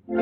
Good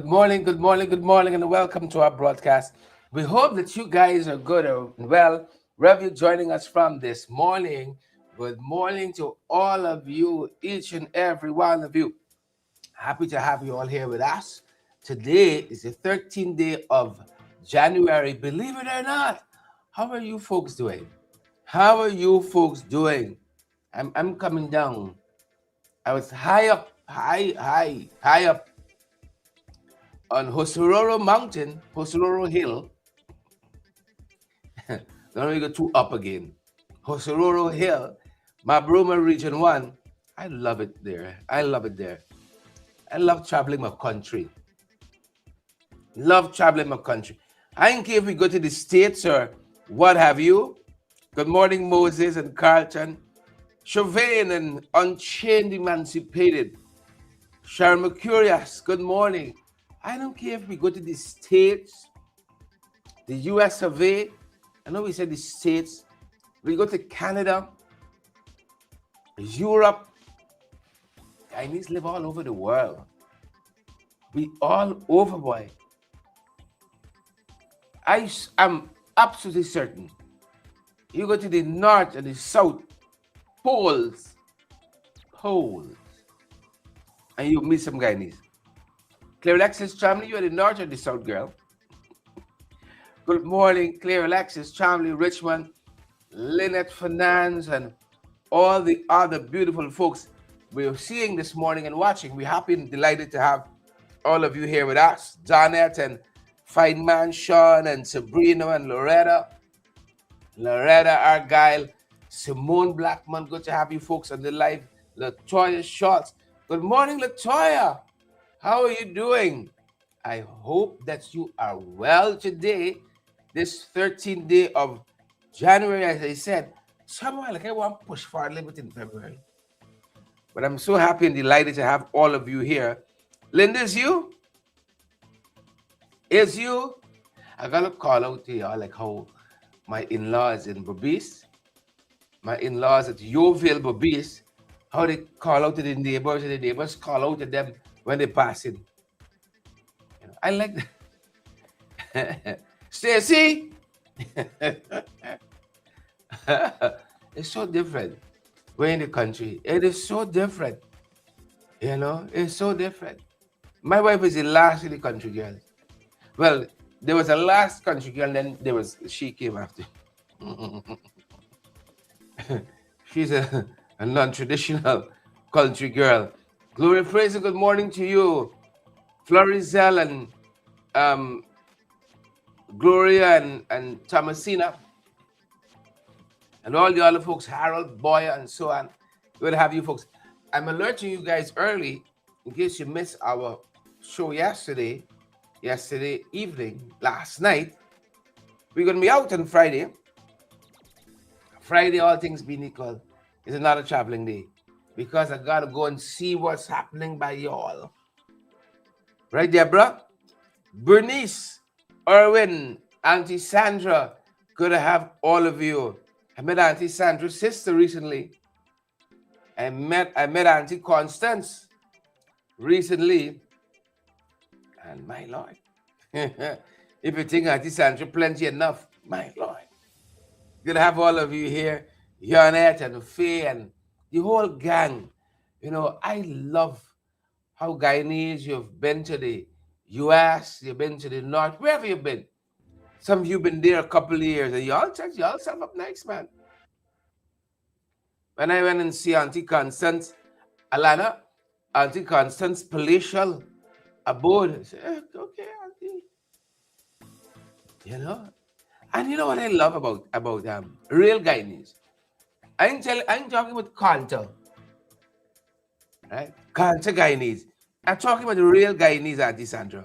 morning, good morning, good morning, and welcome to our broadcast. We hope that you guys are good and well. Wherever you're joining us from this morning, good morning to all of you, each and every one of you. Happy to have you all here with us. Today is the 13th day of January. Believe it or not, how are you folks doing? How are you folks doing? I'm coming down. I was high up, high up on Hosororo Mountain, Hosororo Hill. Don't we go too up again. Hosororo Hill, Mabruma Region 1. I love it there. I love it there. I love traveling my country. Love traveling my country. I don't care if we go to the States or what have you. Good morning, Moses and Carlton. Chauvin and Unchained Emancipated. Sharon Mercurius, good morning. I don't care if we go to the States, the US of A. I know we said the States. We go to Canada, Europe. Chinese live all over the world. We all over, boy. I am absolutely certain. You go to the north and the south poles, and you meet some Guyanese. Claire Alexis Chamley, you're the north or the south, girl? Good morning, Claire Alexis Chamley, Richmond, Lynette Fernandez, and all the other beautiful folks we're seeing this morning and watching. We're happy and delighted to have all of you here with us. Janet and Fine Man Sean and Sabrina and Loretta Argyle, Simone Blackman. Good to have you folks on the live. Latoya Schultz. Good morning, Latoya. How are you doing? I hope that you are well today, this 13th day of January, as I said. Somehow, like I want to push for a little bit in February. But I'm so happy and delighted to have all of you here. Linda, is you? Is you? I got to call out to y'all like how my in-laws in Berbice, my in-laws at Yeovil, Berbice, how they call out to the neighbors and the neighbors call out to them when they pass in. I like that. Stacy! It's so different. We're in the country. It is so different. You know, it's so different. My wife is the last in the country girl. Well, there was a last country girl, and then she came after. She's a non-traditional country girl. Gloria Fraser, good morning to you. Florizel and Gloria and Thomasina and all the other folks, Harold, Boya, and so on. Good to have you folks. I'm alerting you guys early in case you missed our show yesterday evening, last night. We're going to be out on Friday. Friday, all things being equal, is another traveling day because I got to go and see what's happening by y'all. Right, Deborah? Bernice, Erwin, Auntie Sandra, good to have all of you. I met Auntie Sandra's sister recently. I met Auntie Constance recently, and my Lord, if you think Auntie Sandra plenty enough, my Lord, good to have all of you here, Yonette and Faye and the whole gang. You know, I love how Guyanese, you've been to the US, you've been to the North, wherever you've been. Some of you been there a couple of years, and y'all set up nice, man. When I went and see Auntie Constance, Alana, Auntie Constance palatial abode. I said, okay, Auntie. You know? And you know what I love about real Guyanese? I ain't talking about Kanta, right? Kanta Guyanese. I'm talking about the real Guyanese, Auntie Sandra.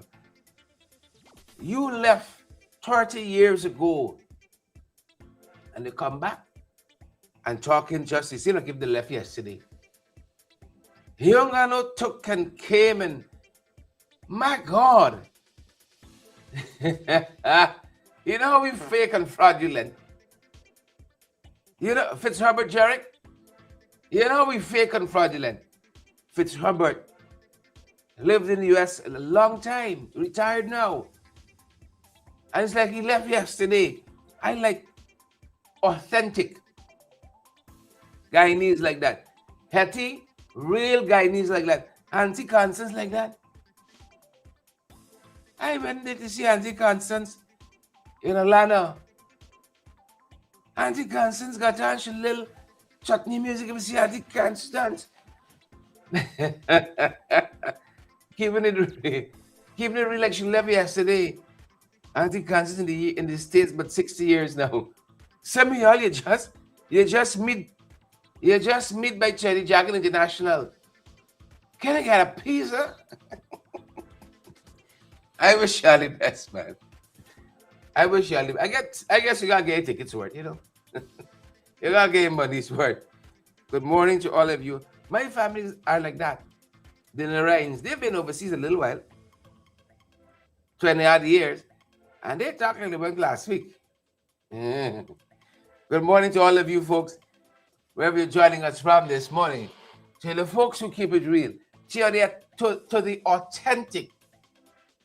You left 30 years ago and they come back and talking justice. You know, give the left yesterday. Hyungano took and came and my God. You know how we fake and fraudulent? You know, Fitzherbert Jarek? You know how we fake and fraudulent? Fitzherbert lived in the US a long time, retired now. And it's like he left yesterday. I like authentic Guyanese like that. Hetty, real Guyanese like that. Auntie Constance like that. I went there to see Auntie Constance in Atlanta. Auntie Constance got on she little chutney music and see Auntie Constance. Keeping it real like she left yesterday. Auntie Constance in the States but 60 years now. Some of y'all you just meet by Cherry Jagged International. Can I get a pizza? I wish y'all the best, man. I wish y'all the best. I guess you gotta get tickets worth, you know. You gotta get money's worth. Good morning to all of you. My families are like that. The Narains, they've been overseas a little while. 20 odd years. And they're talking about last week. Good morning to all of you folks, wherever you're joining us from this morning. To the folks who keep it real. To the authentic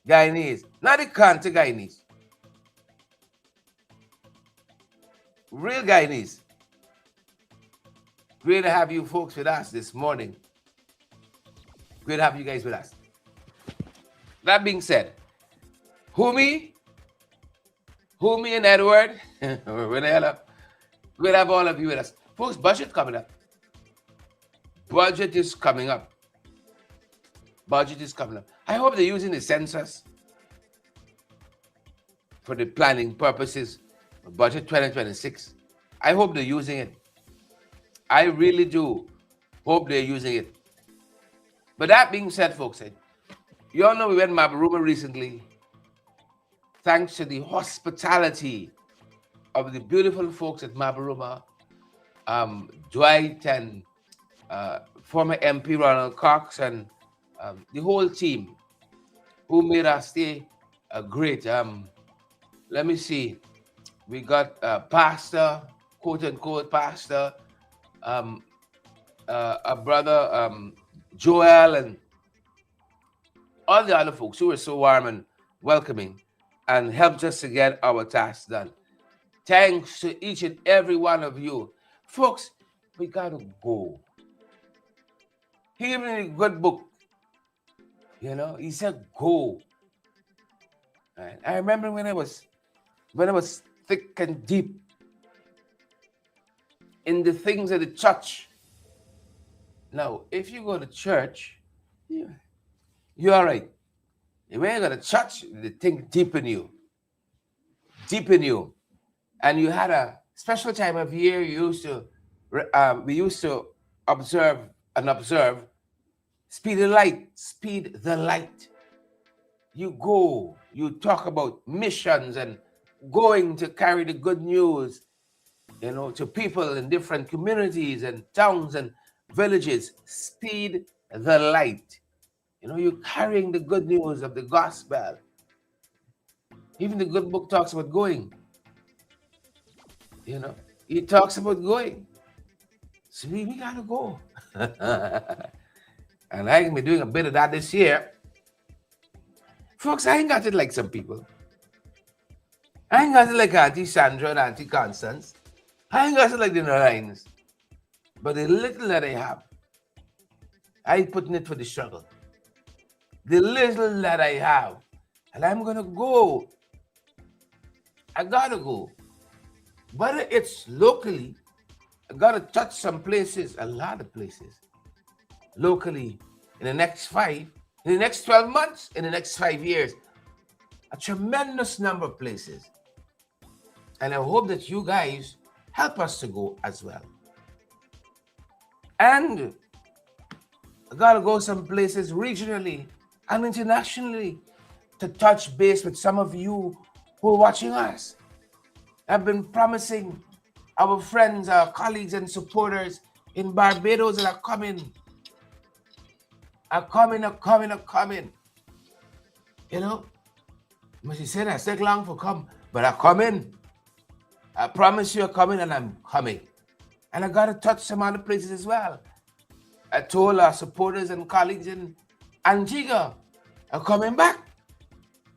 Guyanese, not the Kanta Guyanese. Real Guyanese. Great to have you folks with us this morning. Great to have you guys with us. That being said, Humi and Edward, we're gonna have all of you with us. Folks, budget coming up. Budget is coming up. I hope they're using the census for the planning purposes of budget 2026. I hope they're using it. I really do hope they're using it. But that being said, folks, you all know we went to Mabaruma recently. Thanks to the hospitality of the beautiful folks at Mabaruma, Dwight and former MP Ronald Cox and the whole team who made our stay great. Let me see. We got pastor, quote unquote pastor, a brother Joel, and all the other folks who were so warm and welcoming and helped us to get our tasks done. Thanks to each and every one of you. Folks, we gotta go. He gave me a good book. You know, he said go. Right? I remember when I was thick and deep in the things of the church. Now, if you go to church, you're all right. When you go to church, they think deep in you. And you had a special time of year we used to observe, speed the light. You go, you talk about missions and going to carry the good news, you know, to people in different communities and towns and villages. Speed the light. You know, you're carrying the good news of the gospel. Even the good book talks about going. You know, it talks about going. So we gotta go. And I can be doing a bit of that this year. Folks, I ain't got it like some people. I ain't got it like Auntie Sandra and Auntie Constance. I ain't got it like the Narines. But the little that I have, I put in it for the struggle. The little that I have, and I'm gonna go. I gotta go. Whether it's locally, I gotta touch some places, a lot of places. Locally, in the next 12 months, in the next 5 years, a tremendous number of places. And I hope that you guys help us to go as well. And I gotta go some places regionally and internationally to touch base with some of you who are watching us. I've been promising our friends, our colleagues and supporters in Barbados that are coming. Are coming. You know? She said I take long for come, but I'm coming. I promise you I'm coming, and I'm coming. And I gotta touch some other places as well. I told our supporters and colleagues in Antigua, I'm coming back.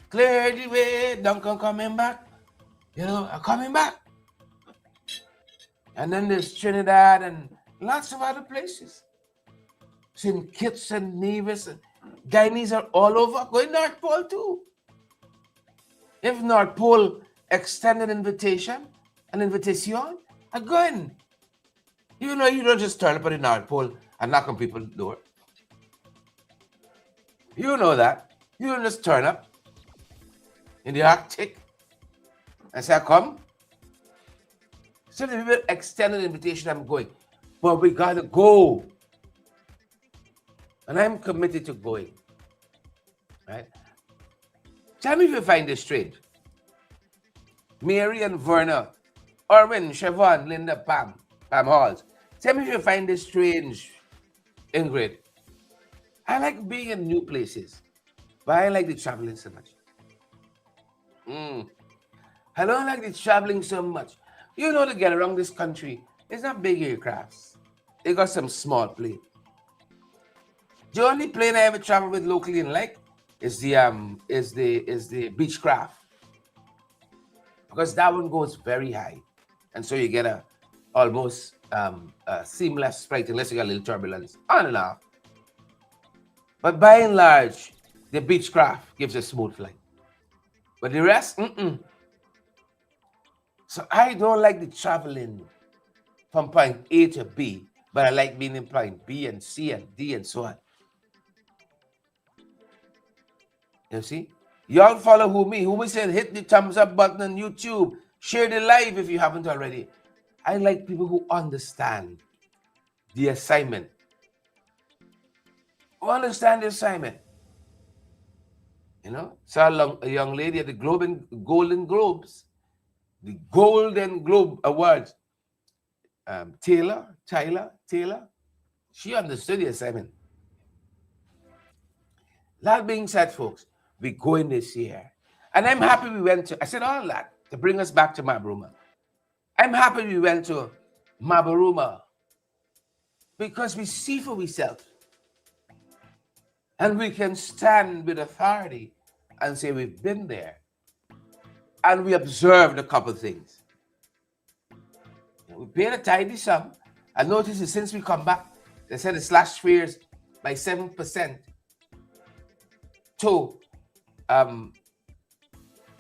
Clear the way, Duncan coming back. You know, I'm coming back. And then there's Trinidad and lots of other places. St. Kitts and Nevis and Guyanese are all over. Going North Pole too. If North Pole extended an invitation, I'm going. You know, you don't just turn up at the North Pole and knock on people's door. You know that. You don't just turn up in the Arctic and say, come. So the people extend an invitation, I'm going. But we gotta go. And I'm committed to going. Right? Tell me if you find this strange. Mary and Verna, Erwin, Siobhan, Linda, Pam Halls. Tell me if you find this strange, Ingrid. I like being in new places, but I like the traveling so much. I don't like the traveling so much. You know, to get around this country, it's not big aircrafts. They got some small plane. The only plane I ever travel with locally and like is the Beechcraft, because that one goes very high, and so you get a almost seamless flight unless you got a little turbulence on and off. But by and large, the Beechcraft gives a smooth flight. But the rest, So I don't like the traveling from point A to B, but I like being in point B and C and D and so on. You see? Y'all follow who said hit the thumbs up button on YouTube. Share the live if you haven't already. I like people who understand the assignment. Who understand the assignment. You know? Saw a young lady at the Golden Globes, the Golden Globe Awards. Taylor. She understood the assignment. That being said, folks, we're going this year. And I'm happy we went to, I said all that to bring us back to Mabaruma. I'm happy we went to Mabaruma because we see for ourselves. And we can stand with authority and say we've been there. And we observed a couple of things. We paid a tidy sum. I noticed that since we come back, they said it slashed fares by 7% to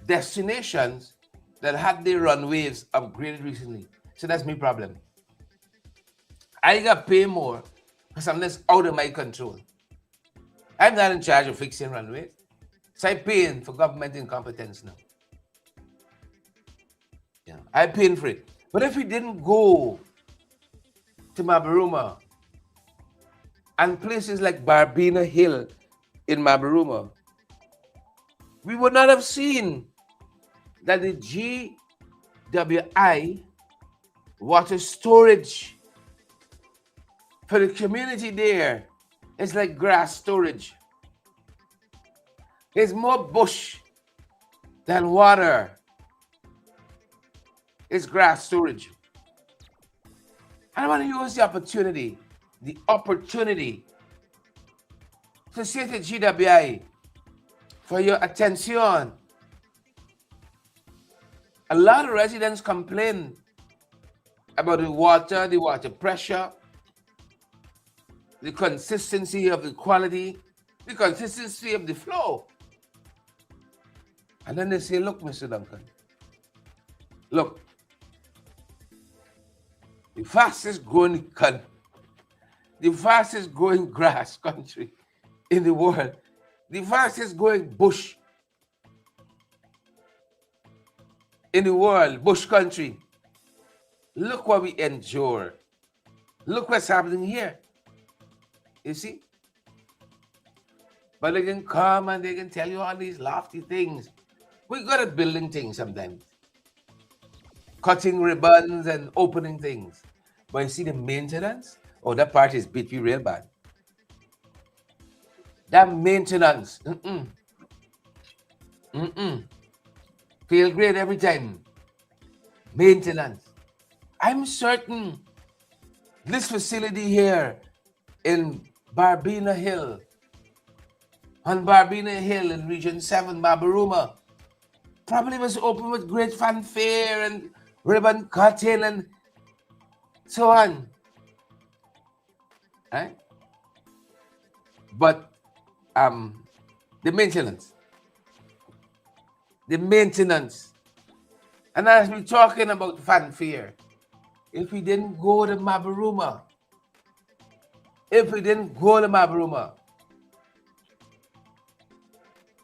destinations that had their runways upgraded recently. So that's my problem. I got to pay more because I'm less out of my control. I'm not in charge of fixing runways. So I'm paying for government incompetence now. Yeah, I'm paying for it. But if we didn't go to Mabaruma and places like Barbina Hill in Mabaruma, we would not have seen that the GWI water storage for the community there is like grass storage. There's more bush than water. It's grass storage. I want to use the opportunity the opportunity to say to GWI, for your attention. A lot of residents complain about the water pressure, the consistency of the quality, the consistency of the flow. And then they say, look, Mr. Duncan, look, the fastest growing grass country in the world, the fastest growing bush in the world, bush country. Look what we endure. Look what's happening here. You see? But they can come and they can tell you all these lofty things. We got at building things sometimes. Cutting ribbons and opening things. But you see the maintenance? Oh, that part is beat you real bad. That maintenance. Feel great every time. Maintenance. I'm certain this facility here in Barbina Hill, on Barbina Hill in Region 7, Babaruma, probably was open with great fanfare and ribbon cutting and so on. Right? But the maintenance. And as we're talking about fanfare, if we didn't go to Mabaruma,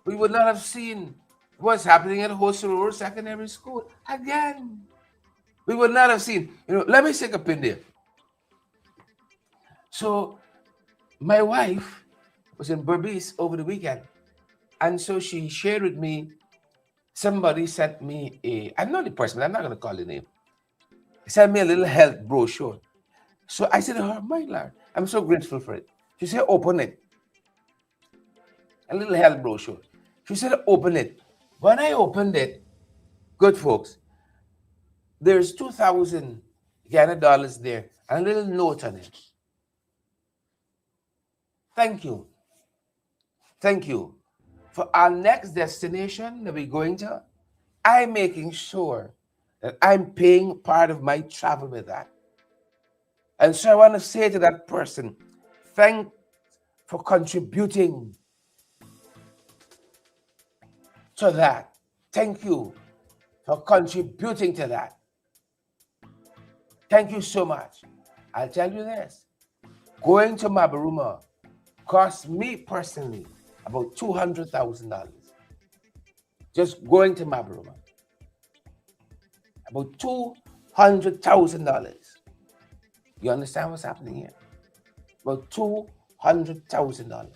we would not have seen what's happening at Hosoro Secondary School again. We would not have seen. Let me take a pin there. So my wife was in Berbice over the weekend, and so she shared with me, somebody sent me I'm not the person, I'm not going to call the name. Sent me a little health brochure. So I said to her, my Lord, I'm so grateful for it. She said, open it. A little health brochure. She said, open it. When I opened it, good folks, there's 2,000 Ghana dollars there and a little note on it. Thank you. For our next destination that we're going to, I'm making sure that I'm paying part of my travel with that. And so I want to say to that person, thanks for contributing to that. Thank you for contributing to that. Thank you so much. I'll tell you this, going to Mabaruma cost me personally about $200,000. Just going to Mabaruma. About $200,000. You understand what's happening here? About $200,000.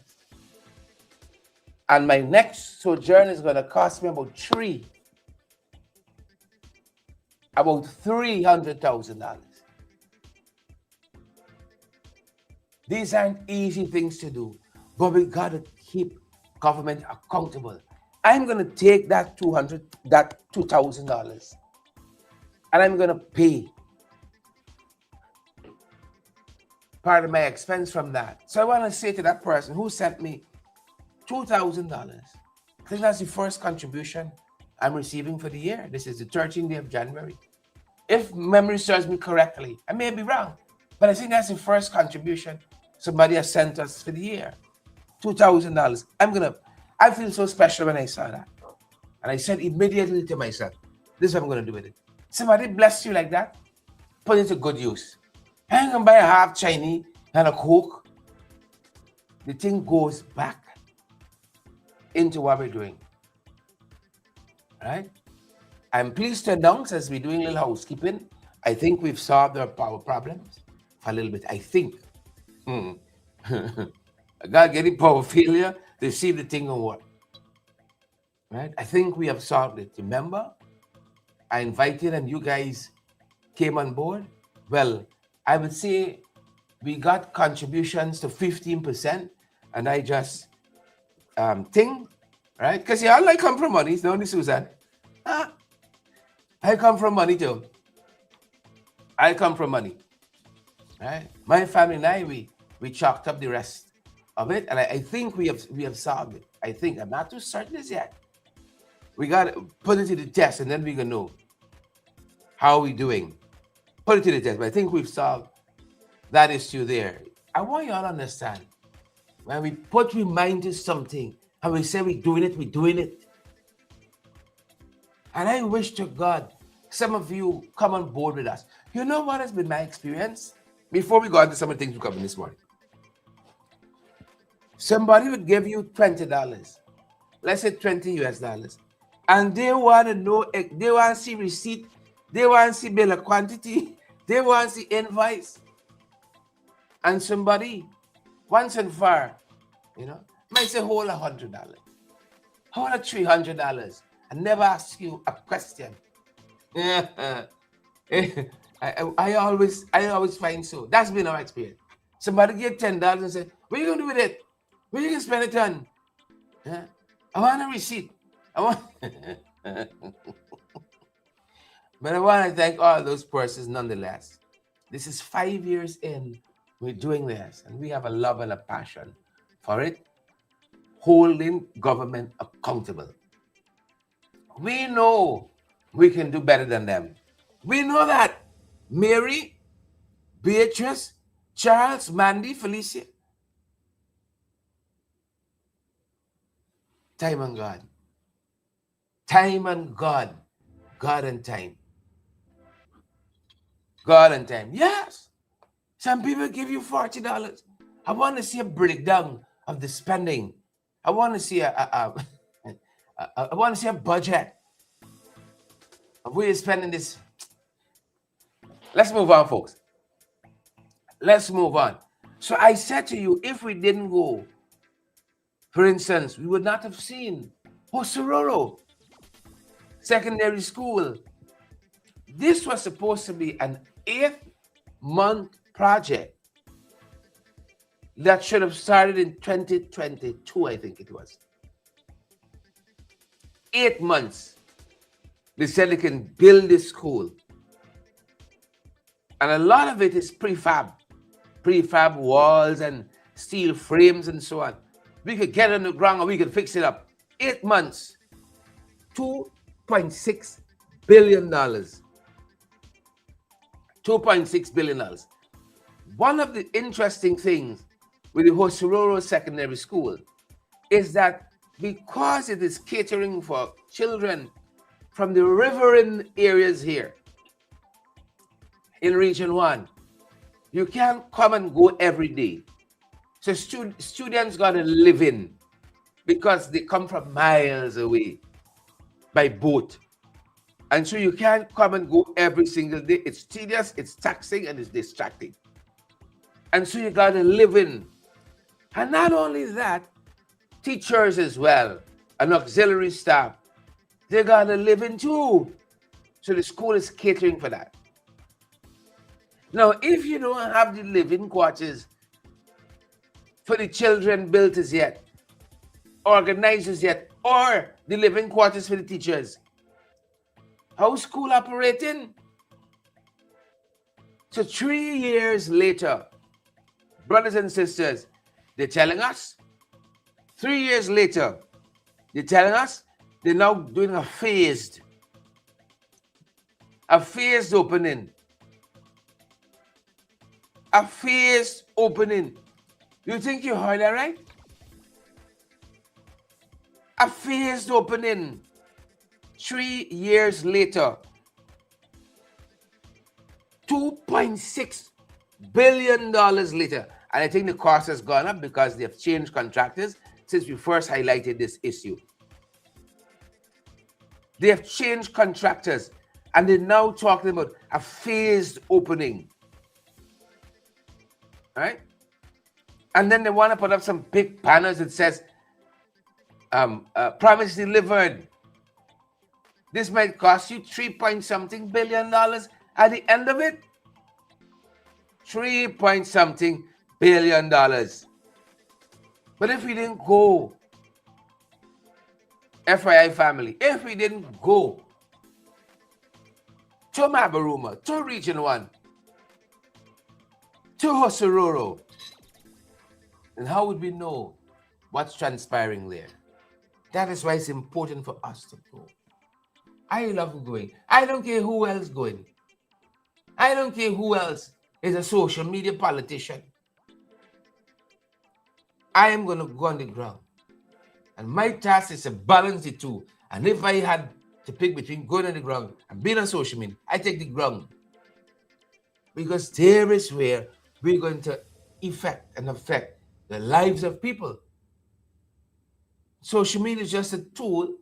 And my next sojourn is going to cost me about $300,000. These aren't easy things to do, but we got to keep government accountable. I'm going to take that $2,000, and I'm going to pay part of my expense from that. So I want to say to that person who sent me $2,000, I think that's the first contribution I'm receiving for the year. This is the 13th day of January. If memory serves me correctly, I may be wrong, but I think that's the first contribution somebody has sent us for the year. $2,000. I feel so special when I saw that. And I said immediately to myself, this is what I'm going to do with it. Somebody bless you like that, put it to good use. I ain't going to buy a half Chinese and a Coke. The thing goes back into what we're doing. Right? I'm pleased to announce, as we're doing a little housekeeping, I think we've solved our power problems a little bit. I think. I got getting power failure to see the thing on what. Right? I think we have solved it. Remember, I invited and you guys came on board. Well, I would say we got contributions to 15%, and I just think, right? Because y'all like come from money, don't you, Susan? I come from money too. I come from money. Right? My family and I, we chalked up the rest of it, and I think we have solved it. I think I'm not too certain as yet. We got to put it to the test, and then we can know how we doing. Put it to the test, but I think we've solved that issue there. I want you all to understand when we put we mind to something and we say we're doing it. And I wish to God some of you come on board with us. You know what has been my experience? Before we go into some of the things we covered this morning, somebody would give you $20, let's say 20 US dollars, and they want to know, they want to see receipt, they want to see bill of quantity, they want to see invoice. And somebody, once and far, might say hold $100, hold $300, and never ask you a question. I always find so. That's been our experience. Somebody give $10 and say, what are you gonna do with it? What are you gonna spend it on? I want a receipt. I want But I want to thank all those persons nonetheless. This is 5 years in, we're doing this, and we have a love and a passion for it, holding government accountable. We know we can do better than them. We know that. Mary, Beatrice, Charles, Mandy, Felicia. Time and God. Time and God. God and time. God and time. Yes. Some people give you $40. I want to see a breakdown of the spending. I want to see I want to see a budget of where you're spending this. Let's move on, folks. Let's move on. So I said to you, if we didn't go, for instance, we would not have seen Hosororo Secondary School. This was supposed to be an 8-month project that should have started in 2022, I think it was. 8 months. They said they can build this school. And a lot of it is prefab walls and steel frames and so on. We could get on the ground and we could fix it up. 8 months, $2.6 billion. $2.6 billion. One of the interesting things with the Hosororo Secondary School is that because it is catering for children from the riverine areas here in Region 1, you can't come and go every day. So students got to live in because they come from miles away by boat. And so you can't come and go every single day. It's tedious, it's taxing, and it's distracting. And so you got to live in. And not only that, teachers as well, and auxiliary staff, they got to live in too. So the school is catering for that. Now, if you don't have the living quarters for the children built as yet, organized as yet, or the living quarters for the teachers, how's school operating? So 3 years later, brothers and sisters, they're telling us, 3 years later, they're telling us they're now doing a phased opening. A phased opening. You think you heard that right? A phased opening. 3 years later. $2.6 billion later. And I think the cost has gone up because they have changed contractors since we first highlighted this issue. They have changed contractors and they're now talking about a phased opening. Right? And then they want to put up some big banners that says, promise delivered. This might cost you $3-point-something billion at the end of it. $3-point-something billion. But if we didn't go, FYI family, if we didn't go to Mabaruma, to Region 1, to Hosororo. And how would we know what's transpiring there? That is why it's important for us to go. I love going. I don't care who else going. I don't care who else is a social media politician. I am going to go on the ground. And my task is to balance the two. And if I had to pick between going on the ground and being on social media, I take the ground. Because there is where we're going to affect the lives of people. Social media is just a tool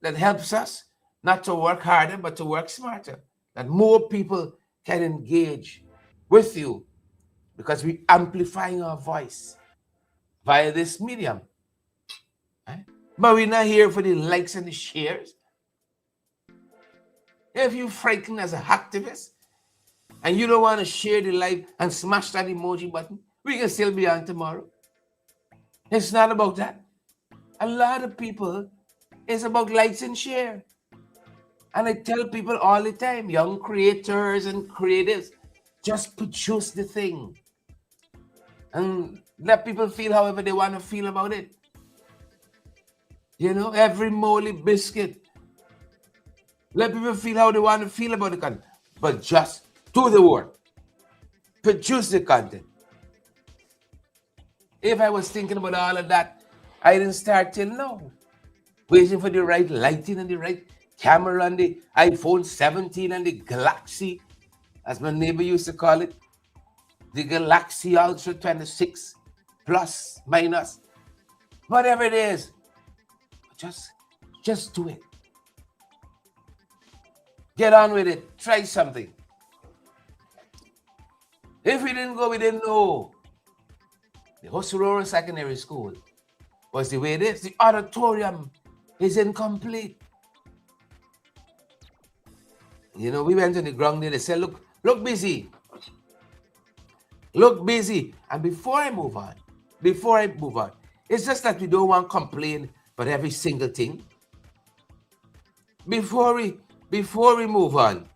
that helps us not to work harder, but to work smarter. That more people can engage with you because we're amplifying our voice via this medium. Right? But we're not here for the likes and the shares. If you're frightened as an activist and you don't want to share the life and smash that emoji button, we can still be on tomorrow. It's not about that. A lot of people, it's about likes and share. And I tell people all the time, young creators and creatives, just produce the thing. And let people feel however they want to feel about it. You know, every moldy biscuit. Let people feel how they want to feel about the content. But just do the work. Produce the content. If I was thinking about all of that, I didn't start till now. Waiting for the right lighting and the right camera and the iPhone 17 and the Galaxy, as my neighbor used to call it. The Galaxy Ultra 26 plus, minus, whatever it is. Just do it. Get on with it. Try something. If we didn't go, we didn't know. The Hosororo Secondary School was the way it is. The auditorium is incomplete. You know, we went to the ground there. They said, look busy. Look busy. And before I move on, it's just that we don't want to complain about every single thing. Before we move on,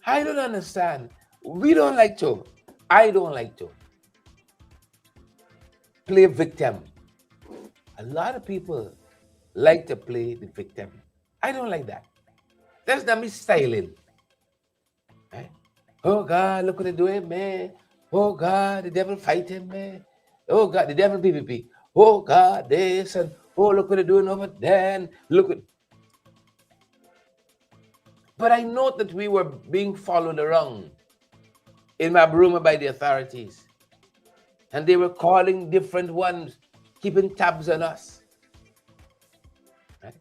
I don't understand. I don't like to play victim. A lot of people like to play the victim. I don't like that. That's not me styling. Right? Oh God, look what they're doing, man. Oh God, the devil fighting, man. Oh God, the devil PvP. Oh God, this and oh, look what they're doing over there. But I note that we were being followed around in Mabruma by the authorities. And they were calling different ones, keeping tabs on us. Right?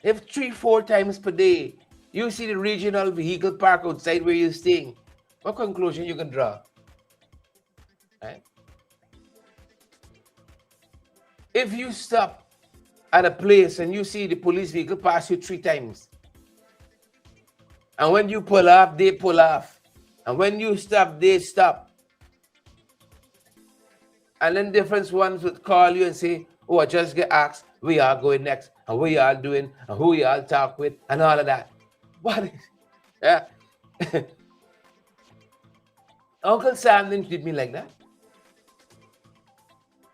If 3-4 times per day, you see the regional vehicle park outside where you're staying, what conclusion you can draw? Right? If you stop at a place and you see the police vehicle pass you 3 times, and when you pull off, they pull off, and when you stop, they stop, and then different ones would call you and say, oh, I just get asked, we are going next, and we are doing, and who you all talk with, and all of that. What is, yeah. Uncle Sam didn't treat me like that.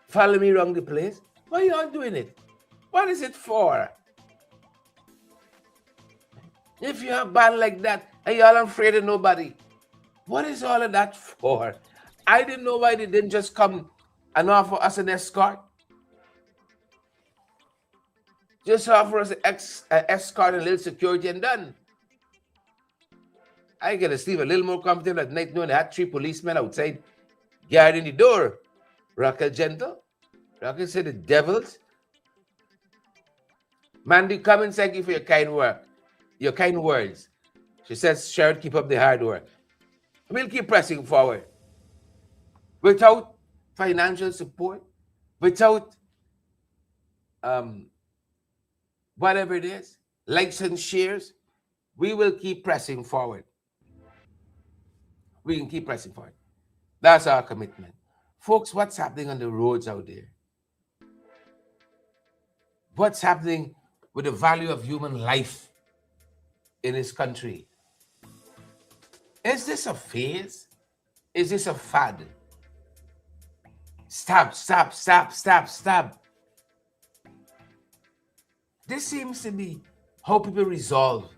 Follow me around the place. Why are you all doing it? What is it for? If you have bad like that and y'all are afraid of nobody, what is all of that for? I didn't know why they didn't just come and offer us an escort. Just offer us an escort and a little security and done. I get to sleep a little more comfortable at night knowing I had 3 policemen outside guarding the door. Raquel Gentle. Raquel said the devils. Mandy, come and thank you for your kind work. Your kind words. She says, Sharon, keep up the hard work. We'll keep pressing forward. Without financial support, without whatever it is, likes and shares, we will keep pressing forward. We can keep pressing forward. That's our commitment. Folks, what's happening on the roads out there? What's happening with the value of human life? in his country. Is this a phase? Is this a fad? Stab, stab, stab, stab, stab. This seems to be how people resolve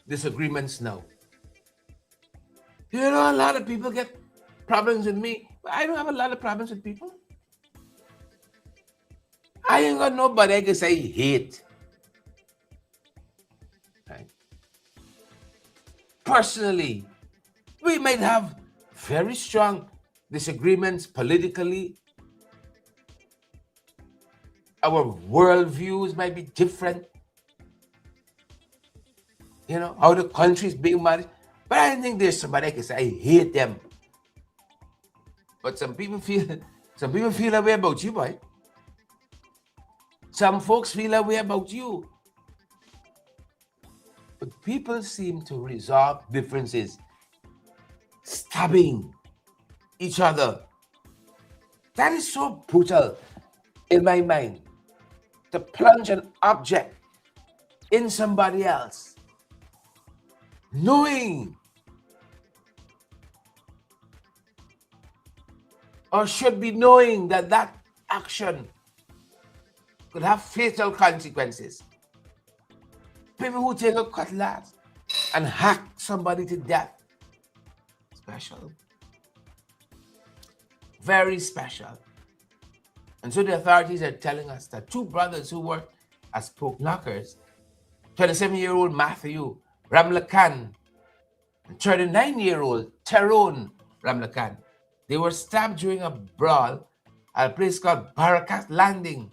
disagreements now. You know, a lot of people get problems with me, but I don't have a lot of problems with people. I ain't got nobody I can say hate. Right? Personally, we might have very strong disagreements politically. Our worldviews might be different. You know, how the country is being managed. But I don't think there's somebody I can say I hate them. But some people feel that way about you, boy. Some folks feel that way about you. But people seem to resolve differences, stabbing each other. That is so brutal in my mind. To plunge an object in somebody else, knowing or should be knowing that that action could have fatal consequences. People who take a cutlass and hack somebody to death. Special. Very special. And so the authorities are telling us that two brothers who worked as pork knockers, 27-year-old Matthew Ramlakan and 39-year-old Tyrone Ramlakan, they were stabbed during a brawl at a place called Barakat Landing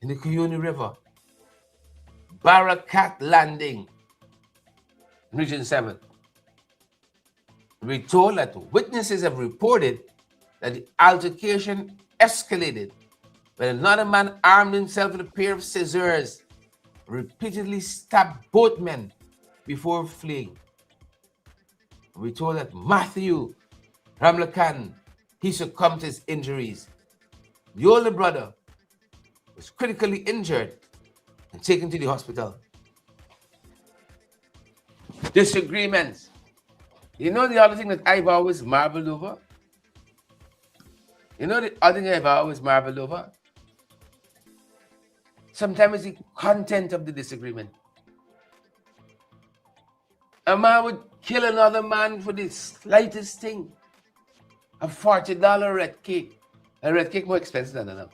in the Cuyuni River. Barakat Landing, Region 7. We're told that witnesses have reported that the altercation escalated when another man armed himself with a pair of scissors repeatedly stabbed both men before fleeing. We're told that Matthew Ramlakan, he succumbed to his injuries. The older brother was critically injured and taken to the hospital. Disagreements. You know the other thing that I've always marveled over? You know the other thing I've always marveled over? Sometimes the content of the disagreement. A man would kill another man for the slightest thing. A $40 red cake. A red cake more expensive than that.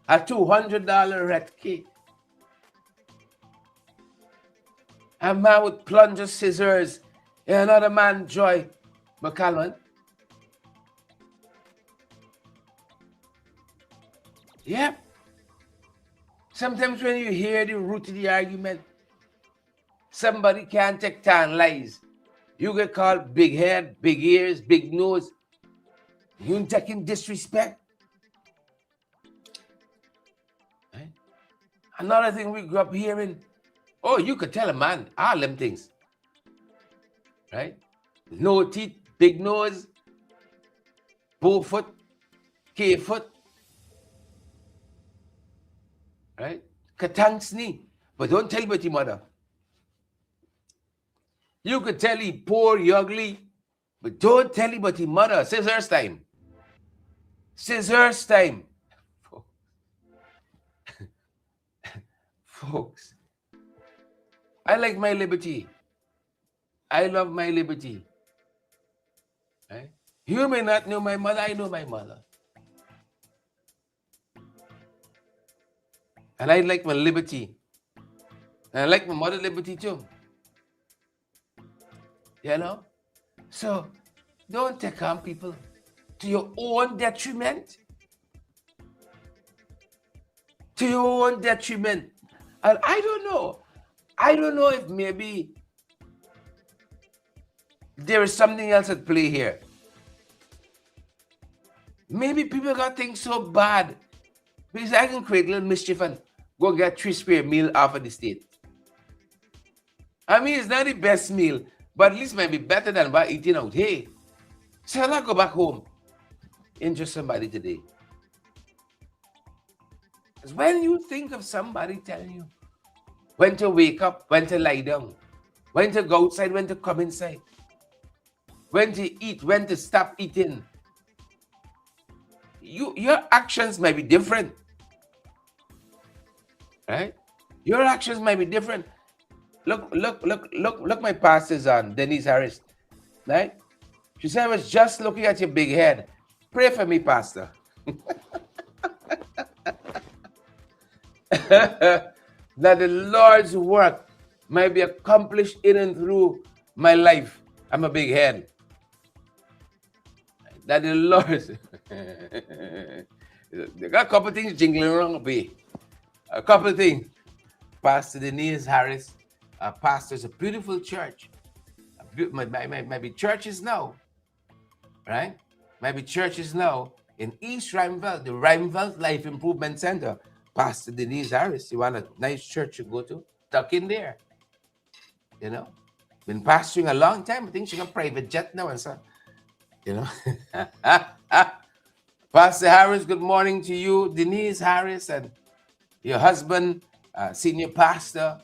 A $200 red cake. A man would plunge his scissors in another man, Joy McCallum. Yep. Sometimes when you hear the root of the argument, somebody can't take 10 lies. You get called big head, big ears, big nose. You taking disrespect. Right? Another thing we grew up hearing, oh, you could tell a man all them things. Right? No teeth, big nose, bow foot, K foot. Right? Katang's knee. But don't tell about your mother. You could tell he poor, he ugly, but don't tell him about your mother. Scissors time. Scissors time. Folks, I like my liberty. I love my liberty. Right? You may not know my mother, I know my mother. And I like my liberty. And I like my mother's liberty too. You know? So, don't take on people to your own detriment. To your own detriment. And I don't know. I don't know if maybe there is something else at play here. Maybe people got things so bad because I can create a little mischief and go get 3 square meal off of the state. I mean, it's not the best meal, but at least it might be better than what eating out. Hey, so I'll go back home. Injure somebody today. Because when you think of somebody telling you when to wake up, when to lie down, when to go outside, when to come inside, when to eat, when to stop eating. Your actions may be different, right? Your actions might be different. Look, my pastor's on, Denise Harris, right? She said, I was just looking at your big head. Pray for me, Pastor. That the Lord's work might be accomplished in and through my life. I'm a big head. That the Lord, they got a couple of things jingling around me. A couple of things. Pastor Denise Harris, pastors a beautiful church. Maybe churches now, right? Maybe churches now in East Rheinveld, the Rheinveld Life Improvement Center. Pastor Denise Harris, you want a nice church to go to? Tuck in there. You know, been pastoring a long time. I think she's a private jet now and so. You know, Pastor Harris, good morning to you, Denise Harris, and your husband, senior pastor,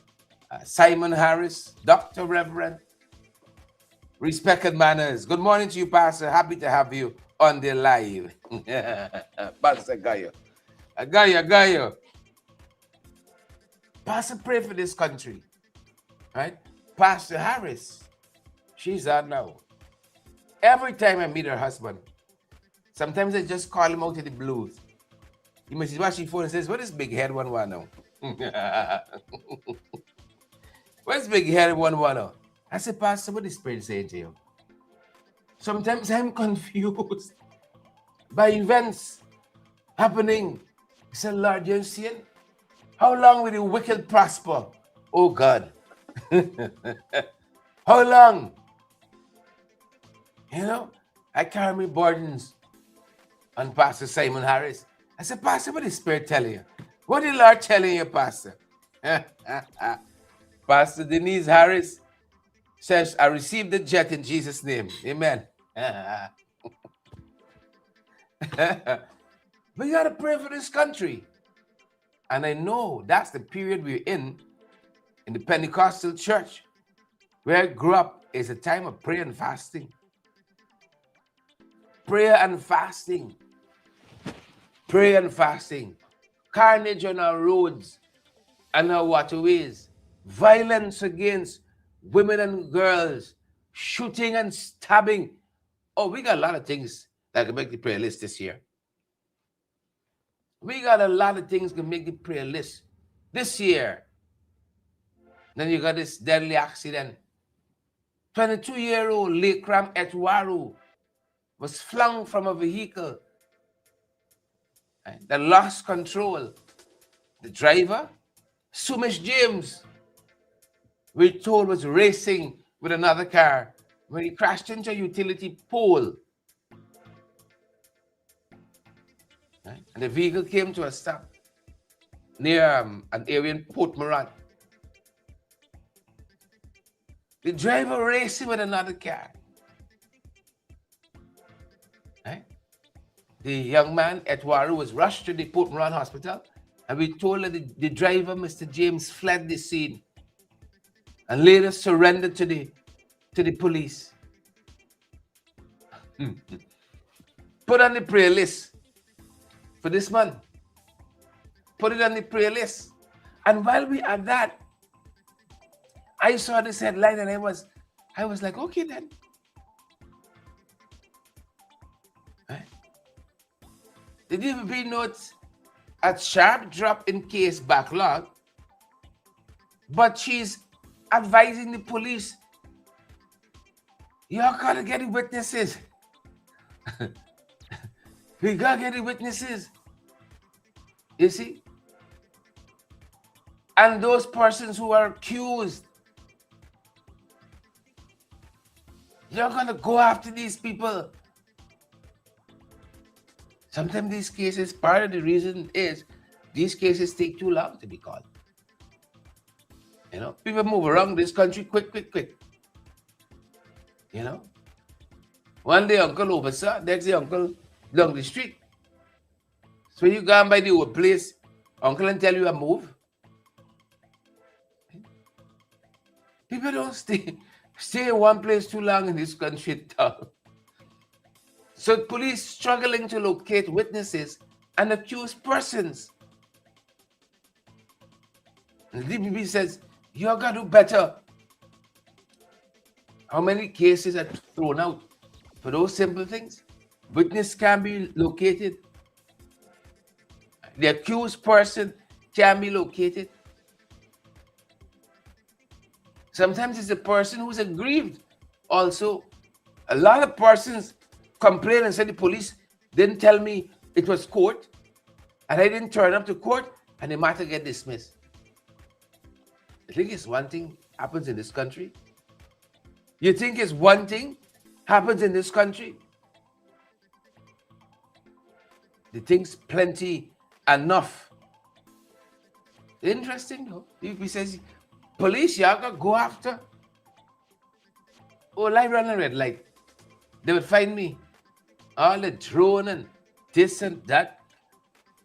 Simon Harris, Dr. Reverend. Respect and manners. Good morning to you, Pastor. Happy to have you on the live. Pastor Gayo. Gayo. Pastor, pray for this country. Right? Pastor Harris, she's out now. Every time I meet her husband, sometimes I just call him out of the blues. He must watch his phone and says, what is big head one now? What's big head one now? I said, Pastor, what is Spirit saying to you? Sometimes I'm confused by events happening. I said, Lord, you're seeing? How long will the wicked prosper? Oh God. How long? You know, I carry my burdens on Pastor Simon Harris. I said, Pastor, what is Spirit telling you? What is the Lord telling you, Pastor? Pastor Denise Harris says, I received the jet in Jesus' name. Amen. We got to pray for this country. And I know that's the period we're in the Pentecostal church, where I grew up, is a time of prayer and fasting. Prayer and fasting. Prayer and fasting. Carnage on our roads and our waterways. Violence against women and girls. Shooting and stabbing. Oh, we got a lot of things that can make the prayer list this year. We got a lot of things that can make the prayer list this year. Then you got this deadly accident. 22-year-old Lekram Etwaru was flung from a vehicle that lost control. The driver, Sumesh James, we're told was racing with another car when he crashed into a utility pole. And the vehicle came to a stop near an area in Port Moran. The driver racing with another car. Right? The young man, Etwaru, was rushed to the Port Moran hospital, and we told that the driver, Mr. James, fled the scene and later surrendered to the police. Put on the prayer list for this month. Put it on the prayer list. And while we are that, I saw this headline and I was like, okay then. Right? The DVB notes a sharp drop in case backlog, but she's advising the police, y'all gotta get the witnesses. We gotta get the witnesses. You see? And those persons who are accused, you're gonna go after these people. Sometimes these cases, part of the reason is these cases take too long to be called. You know, people move around this country quick. You know, one day uncle over, sir, next day uncle down the street. So you go by the old place, uncle and tell you a move. People don't stay in one place too long in this country. So police struggling to locate witnesses and accused persons. And the DPP says, you got to do better. How many cases are thrown out for those simple things? Witness can be located. The accused person can be located. Sometimes it's the person who's aggrieved. Also, a lot of persons complain and say the police didn't tell me it was court, and I didn't turn up to court, and the matter get dismissed. I think it's one thing happens in this country. You think it's one thing happens in this country? The things plenty enough. Interesting though. He says, police, you have to go after. Oh, light run a red light. They would find me. All the drone and this and that.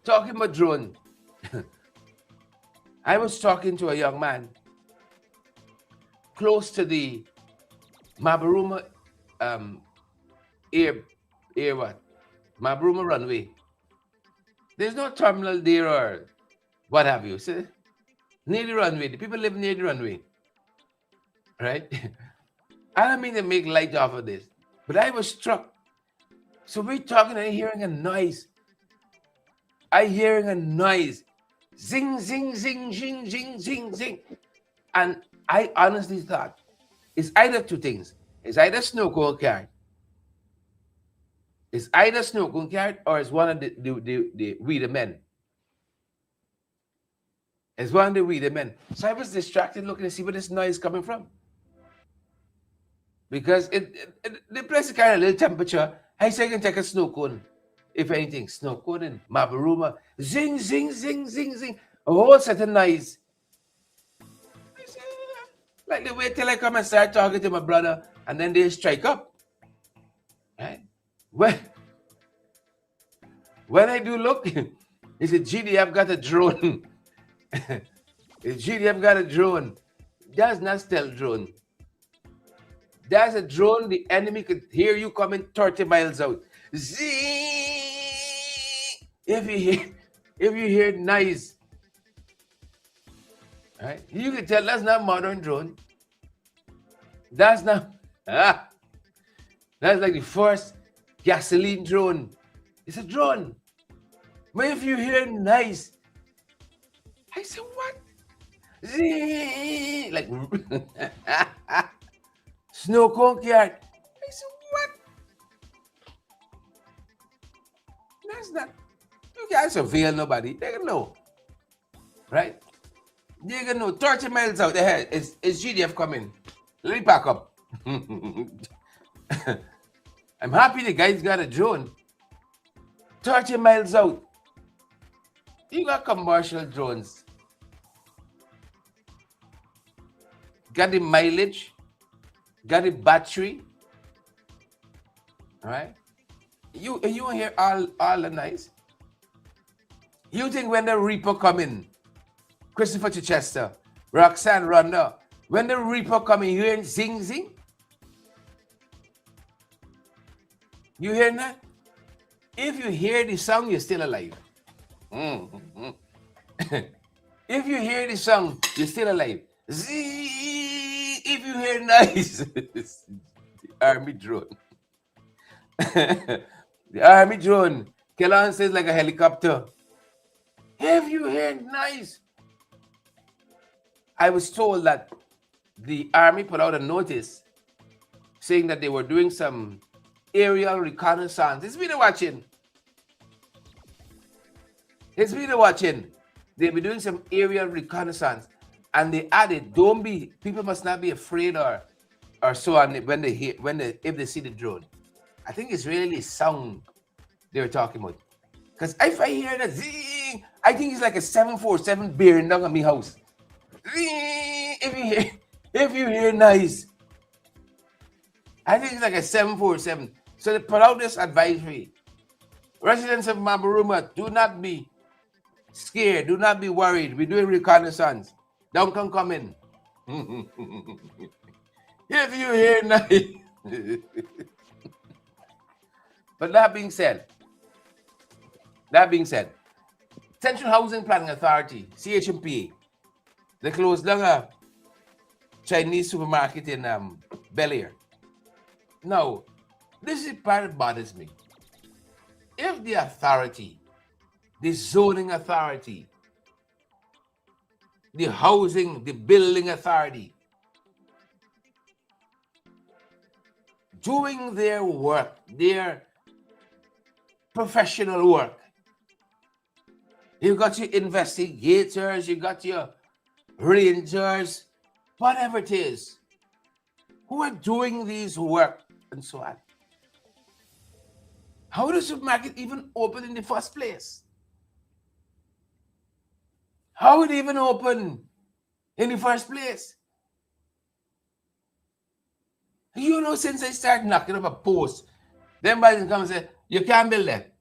Talking about drone. I was talking to a young man close to the Mabaruma Mabaruma runway. There's no terminal there or what have you. See? Near the runway. The people live near the runway. Right? I don't mean to make light off of this, but I was struck. So we're talking and hearing a noise. I hearing a noise. Zing, zing, zing, zing, zing, zing, zing. And I honestly thought it's either two things. It's either snow cone carried. It's either snow cone carried or it's one of the weeder men. It's one of the weeder men. So I was distracted looking to see where this noise coming from. Because the place is kind of little temperature. I say I can take a snow cone. If anything, snow cone and Mabaruma. Zing, zing, zing, zing, zing. A whole set of noise. I say, like they wait till I come and start talking to my brother and then they strike up. Right? When I do look, he said, GDF got a drone. GDF got a drone. That's not stealth drone. That's a drone the enemy could hear you coming 30 miles out. Zing! If you hear noise, right? You can tell that's not modern drone. That's not that's like the first gasoline drone. It's a drone. But if you hear noise, I said, what? Zing! Like snow cone yard. I said, what? That's not. You can't surveil nobody. They can know. Right? They can know. 30 miles out ahead. It's GDF coming. Let me pack up. I'm happy the guy's got a drone. 30 miles out. You got commercial drones. Got the mileage. Got the battery. Right? You hear all the noise. You think when the Reaper come in, Christopher Chichester, Roxanne Ronda, when the Reaper come in, you hear zing zing? You hear that? If you hear the song, you're still alive. If you hear the song, you're still alive. Zing! If you hear noise, the army drone. The army drone. Kellan says like a helicopter. If you hear noise, I was told that the army put out a notice saying that they were doing some aerial reconnaissance. It's been watching. They'll be doing some aerial reconnaissance. And they added, people must not be afraid or so on if they see the drone. I think it's really sound they were talking about. Because if I hear that zing, I think it's like a 747 bearing down on my house. Zing, if you hear noise, I think it's like a 747. So they put out this advisory. Residents of Mabaruma, do not be scared. Do not be worried. We're doing reconnaissance. Don't come in. If you hear nothing. But that being said, Central Housing Planning Authority, CHMP, they closed down a Chinese supermarket in Bel Air. Now, this is part that bothers me. If the authority, the zoning authority, the housing, the building authority, doing their work, their professional work, you got your investigators, you got your rangers, whatever it is, who are doing these work and so on. How does the supermarket even open in the first place? How would it even open in the first place? You know, since I started knocking up a post, then somebody come and say, you can't build that.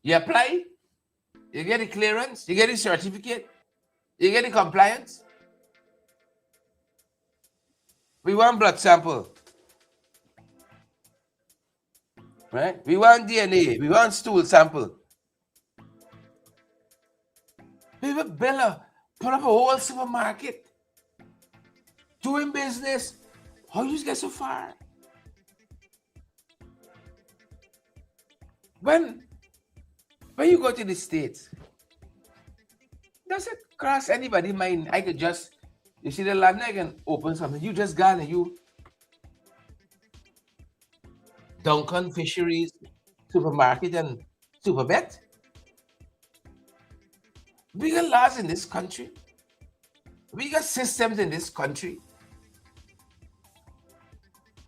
You apply, you get the clearance, you get the certificate, you get the compliance. We want blood sample. Right? We want DNA. We want stool sample. We will put up a whole supermarket doing business. How you get so far? When you go to the States, does it cross anybody's mind? I could just, you see the land, I can open something. You just gone and you Duncan Fisheries Supermarket and Supervet. We got laws in this country. We got systems in this country.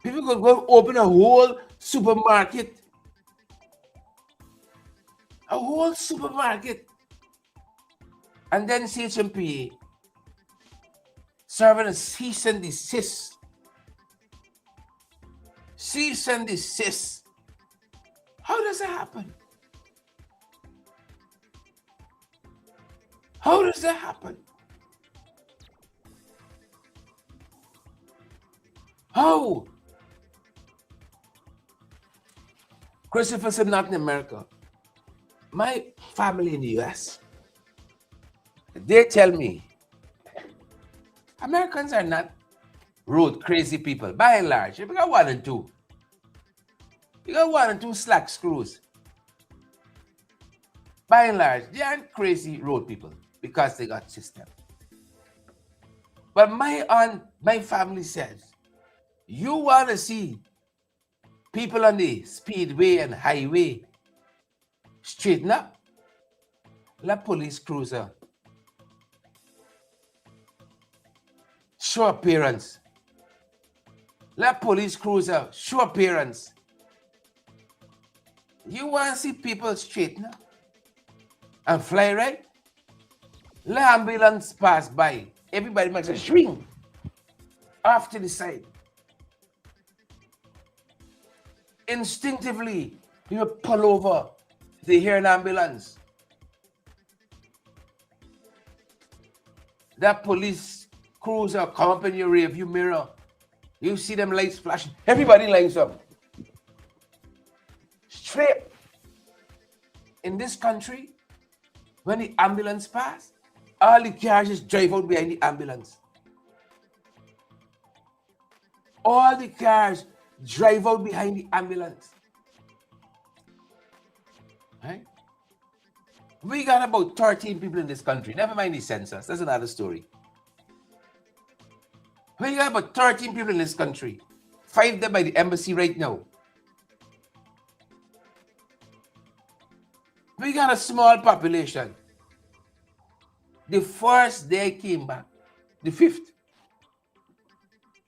People could go open a whole supermarket. A whole supermarket. And then CHMP serving a cease and desist. Cease and desist. How does that happen? How does that happen? How? Christopher said not in America. My family in the US, they tell me Americans are not road crazy people. By and large, we got one and two. You got one and two slack screws. By and large, they aren't crazy road people because they got system. But my family says, you want to see people on the speedway and highway straighten up? Let police cruiser show appearance. Let police cruiser show appearance. You want to see people straighten up and fly right? Let ambulance pass by. Everybody makes a swing off to the side. Instinctively, you pull over. They hear an ambulance. That police cruiser come up in your rear view mirror. You see them lights flashing. Everybody lines up. Straight. In this country, when the ambulance pass, all the cars just drive out behind the ambulance. All the cars drive out behind the ambulance. Right? We got about 13 people in this country. Never mind the census. That's another story. We got about 13 people in this country. 5 of them by the embassy right now. We got a small population. The first day I came back, the 5th,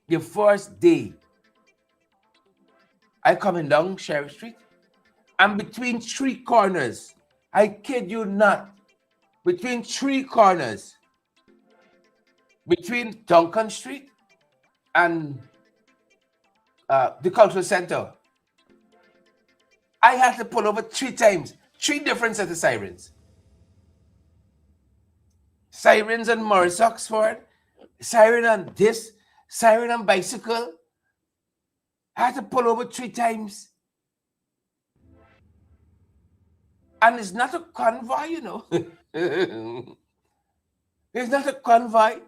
the first day, I coming down Sheriff Street, and between 3 corners, I kid you not, between 3 corners, between Duncan Street and the Cultural Center, I had to pull over 3 times, 3 different sets of sirens. Sirens on Morris Oxford, siren on this, siren on bicycle. I had to pull over 3 times. And it's not a convoy, you know. It's not a convoy.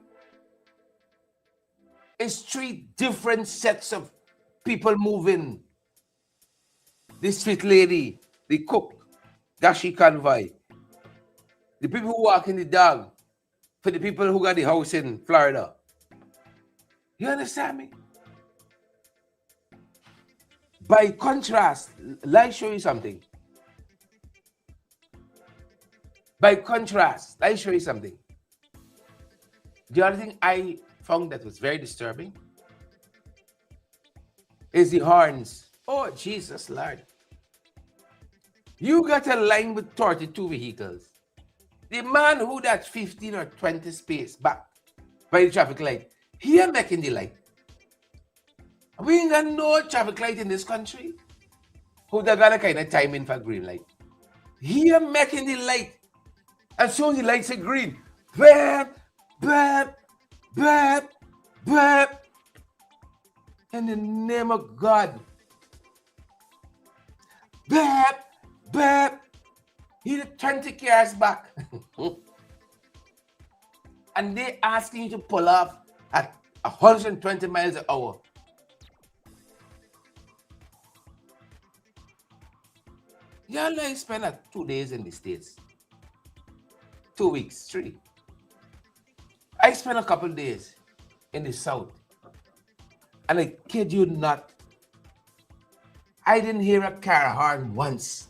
It's 3 different sets of people moving. The street lady, the cook, Gashi convoy. The people who walk in the dog, for the people who got the house in Florida. You understand me? By contrast, let me show you something. By contrast, let me show you something. The other thing I found that was very disturbing is the horns. Oh, Jesus Lord. You got a line with 32 vehicles. The man who that 15 or 20 space back by the traffic light, he ain't making the light. We ain't got no traffic light in this country. Who that got a kind of timing for green light? He ain't making the light. As soon as the light say green, bam, bam, bam, bam. In the name of God. Bam, bam. He did 20 cars back. And they asking you to pull off at 120 miles an hour. Y'all know I spent 2 days in the States. 2 weeks, 3. I spent a couple days in the South. And I kid you not, I didn't hear a car horn once.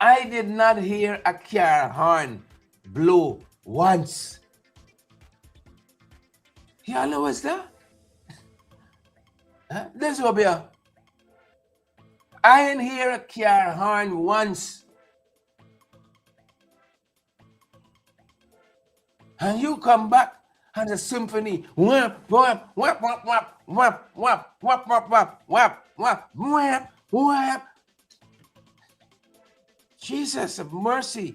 I did not hear a car horn blow once. Y'all know what's that? Huh? This will be a... I didn't hear a car horn once. And you come back and the symphony, whap, whap, whap, whap, whap, whap, whap, whap, whap, whap, whap, whap, whap, whap. Jesus of mercy.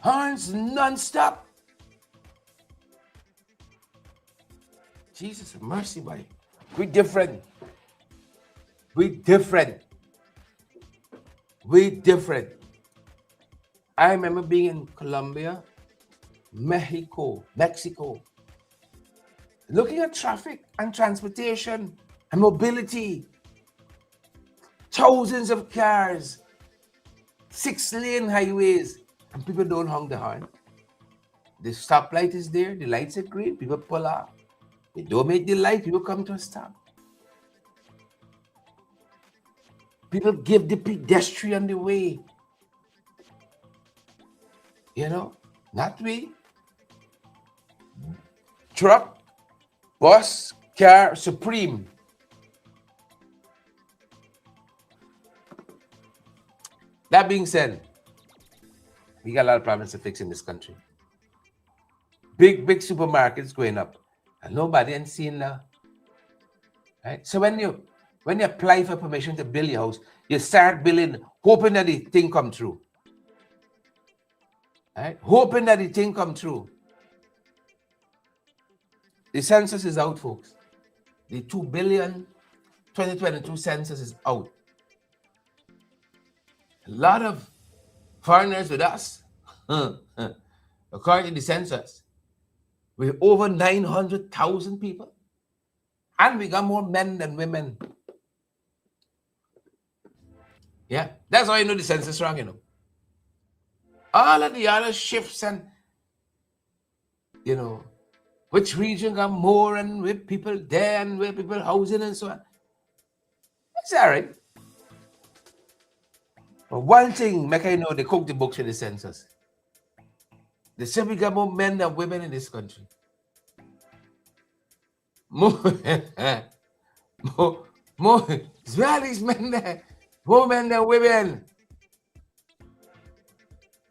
Horns non-stop. Jesus of mercy, boy. We different. We different. We different. I remember being in Colombia, Mexico, looking at traffic and transportation and mobility. Thousands of cars, 6-lane highways, and people don't honk the horn. The stoplight is there, the lights are green, people pull off. They don't make the light, people come to a stop. People give the pedestrian the way. You know, not we. Truck, bus, car, supreme. That being said, we got a lot of problems to fix in this country. Big supermarkets going up, and nobody ain't seen that. Right? So when you apply for permission to build your house, you start building, hoping that the thing come true. Right? Hoping that the thing come true. The census is out, folks. The 2 billion 2022 census is out. A lot of foreigners with us, according to the census, we're over 900,000 people. And we got more men than women. Yeah, that's how you know the census wrong, you know. All of the other shifts and, you know, which region got more and with people there and where people housing and so on. It's all right. But one thing, make I know, they cook the books for the census. They simply got more men than women in this country. More, it's where these men there, more men than women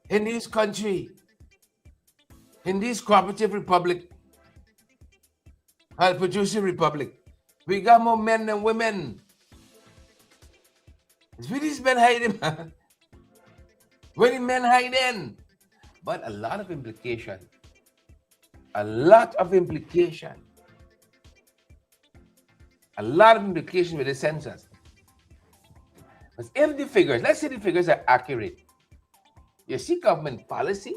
in this country, in this cooperative republic, and producing republic. We got more men than women. It's where these men hiding, man. Where the men hiding? but a lot of implication. A lot of implication. A lot of implication with the census. Because if the figures, let's say the figures are accurate, you see government policy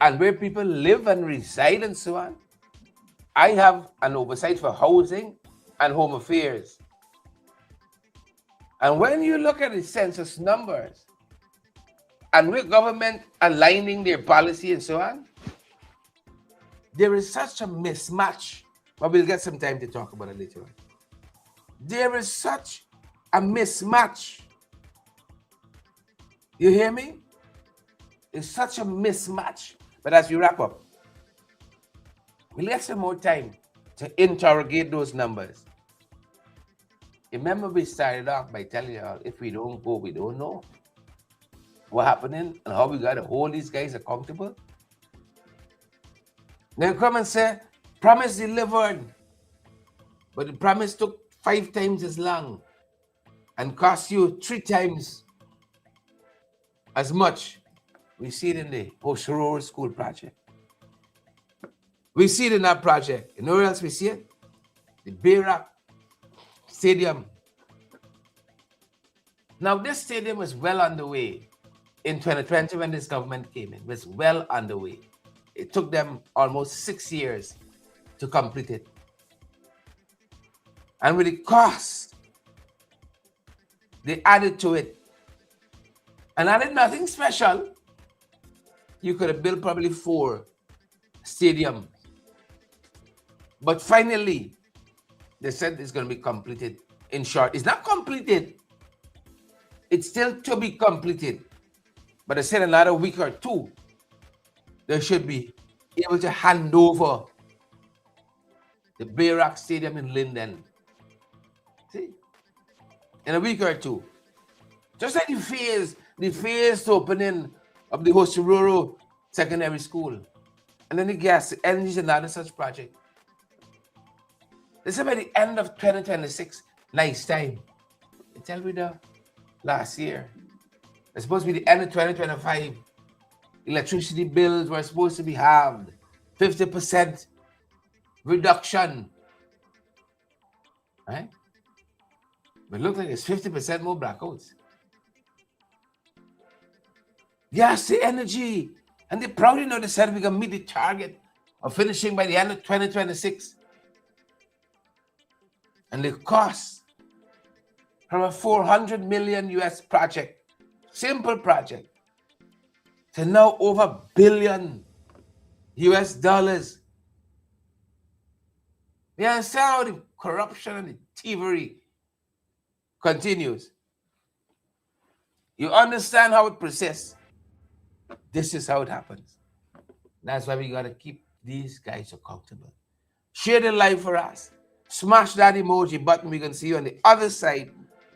and where people live and reside and so on. I have an oversight for housing and home affairs. And when you look at the census numbers and with government aligning their policy and so on, there is such a mismatch. But we'll get some time to talk about it later on. There is such a mismatch. You hear me? It's such a mismatch. But as we wrap up, we'll get some more time to interrogate those numbers. Remember, we started off by telling you all, if we don't go, we don't know what's happening and how we got to hold these guys accountable. Then come and say, promise delivered, but the promise took 5 times as long and cost you 3 times as much. We see it in the Hoshororo School project. We see it in that project. You know where else we see it? The Bayrock Stadium. Now, this stadium was well underway in 2020 when this government came in. It was well underway. It took them almost 6 years to complete it. And with the cost, they added to it. And added nothing special. You could have built probably 4 stadiums. But finally, they said it's going to be completed in short. It's not completed. It's still to be completed. But they said another week or 2, they should be able to hand over the Bayrock Stadium in Linden. See? In a week or 2. Just like the phased opening of the Hoshororo Secondary School. And then the gas, energy is another such project. They said by the end of 2026, nice time. They tell me the last year. It's supposed to be the end of 2025. Electricity bills were supposed to be halved. 50% reduction. Right? But it looks like it's 50% more blackouts. Yes, the energy. And they're proud, you know, they said we're going to meet the target of finishing by the end of 2026. And the cost from a 400 million US project, simple project, to now over $1 billion US dollars. You understand how the corruption and the thievery continues? You understand how it persists? This is how it happens. That's why we got to keep these guys accountable. Share the live for us. Smash that emoji button. We can see you on the other side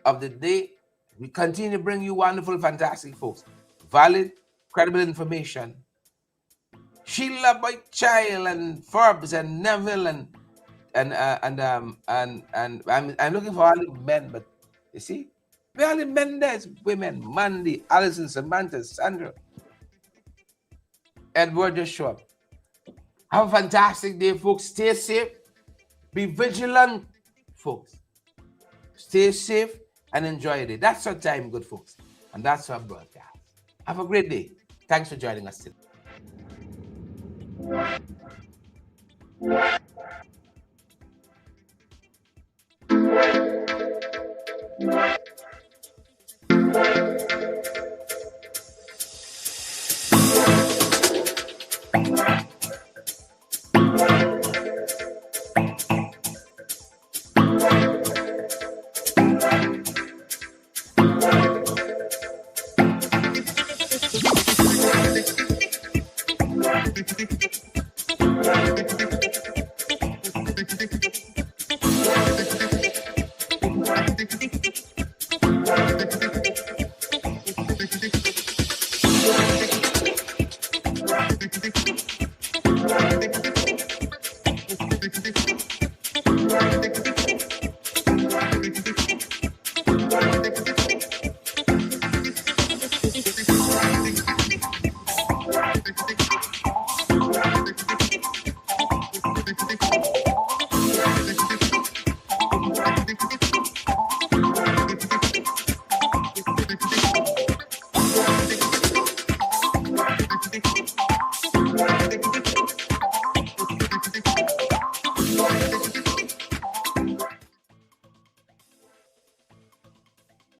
of the day. We continue to bring you wonderful, fantastic folks. Valid, credible information. Sheila Boyd-Child and Forbes and Neville and I'm looking for all the men, but you see, we all the men there's women. Mandy, Allison, Samantha, Sandra, Edward, just show up. Have a fantastic day, folks. Stay safe. Be vigilant, folks. Stay safe and enjoy your day. That's our time, good folks. And that's our broadcast. Have a great day. Thanks for joining us today.